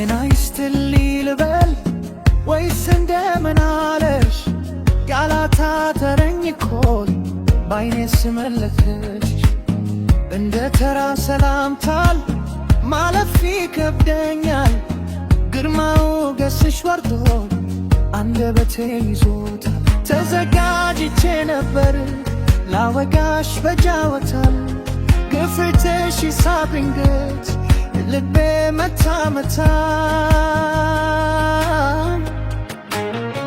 ጤና ይስጥልኝ ልበል ወይስ እንደምን አለሽ? ያላታተረኝ እኮ ባይኔ ስመለከትሽ እንደ ተራ ሰላምታል ማለፍ ይከብደኛል። ግርማው ገስሽ ወርዶ አንደበቴ ይዞታል። ተዘጋጅቼ ነበር ላወጋሽ በጃወታል። ግፍትሽ ይሳብ ድንገት ልቤ መታ መታ።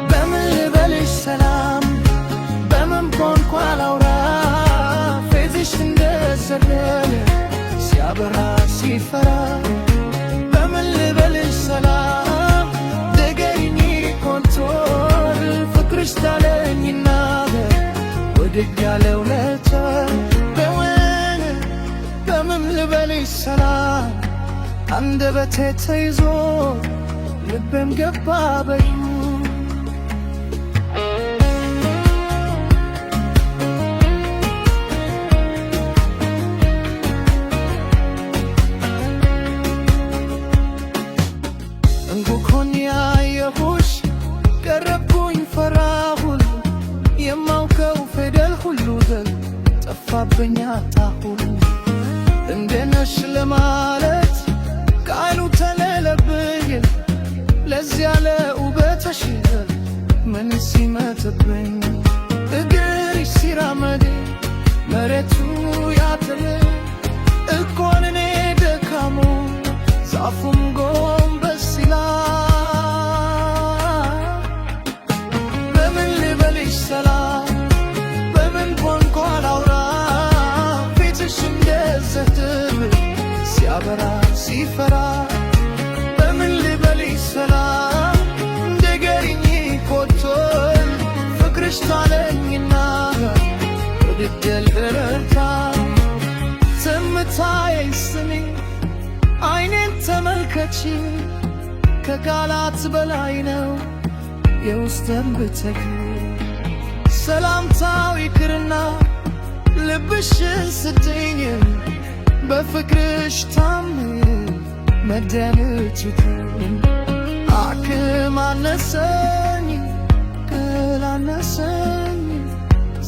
በምን ልበልሽ ሰላም በምን ቋንቋ ላውራ? ፌዝሽ እንደዘለለ ሲያበራ ሲፈራ። በምን ልበልሽ ሰላም ደገኝ ኮንቶር ፍቅርሽ ታለኝና ወድቅ ያለው ለታ። በምን ልበልሽ ሰላም አንደበቴ ተይዞ ልቤም ገባ በዩ። እንጉኮን ያየሁሽ ቀረብኩኝ ፈራሁል። የማውቀው ፊደል ሁሉ ጠፋብኝ አጣሁል። እንደነሽ ለማለት ቃሉ ተለለብኝ። ለዚያ ለውበትሽ ምን ሲመትብኝ? እግርሽ ሲራመድ መሬቱ ያተለ እኮን እኔ ደካሙ ዛፉም ጎንበስ ይላል። በምን ልበልሽ ሰላም በምን ቋንቋ ላውራ? ፊትሽ እንደዘትብ ሲያበራ ሲፈራ። በምን ልበልሽ ሰላም ንገሪኝ ኮቶል ፍቅርሽ ታለኝና ወድደል እረታ። ዝምታዬን ስሚ አይኔን ተመልከቺ ከቃላት በላይ ነው የውስጥን ብትጊ። ሰላምታው ይቅርና ልብሽን ስጭኝ በፍቅርሽ ታምኜ መድኃኒቱን። አክም አነሰኝ ቅል አነሰኝ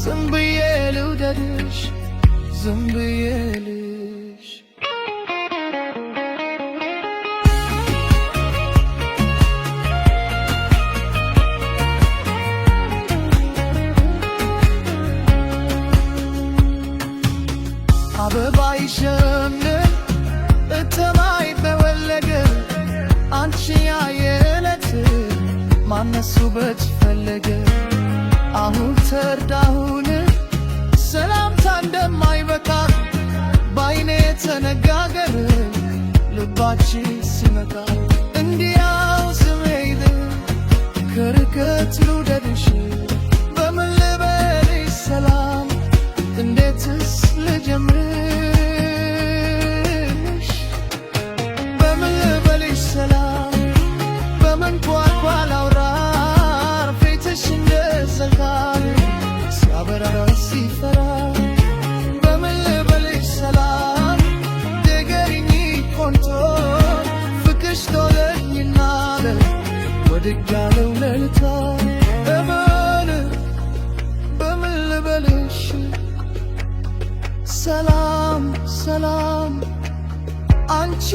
ዝም ብዬ ልውደድሽ ዝም ብዬ ልሽ። አበባ ይሸምን እተማይ በወለገ አንቺ ያየለት ማነሱ በትፈለገ። አሁን ተርዳሁን ሰላምታ እንደማይበቃ ባይኔ ተነጋገር ልባችን ሲመጣ። እንዲያው ስሜት ከርቀት ልውደድሽ በምን ልበልሽ ሰላም እንዴትስ ልጀምርሽ? በምን ልበልሽ ሰላም በምን ቋንቋ ላውራ? ፊትሽ እንደዘልቃል ሲያበራ ሲፈራ። በምን ልበልሽ ሰላም ንገሪኝ ኮንቶ ፍቅርሽ ቶለኝና ወድቅ ያለው ለልታ። በምን ልበልሽ ሰላም ሰላም አንቺ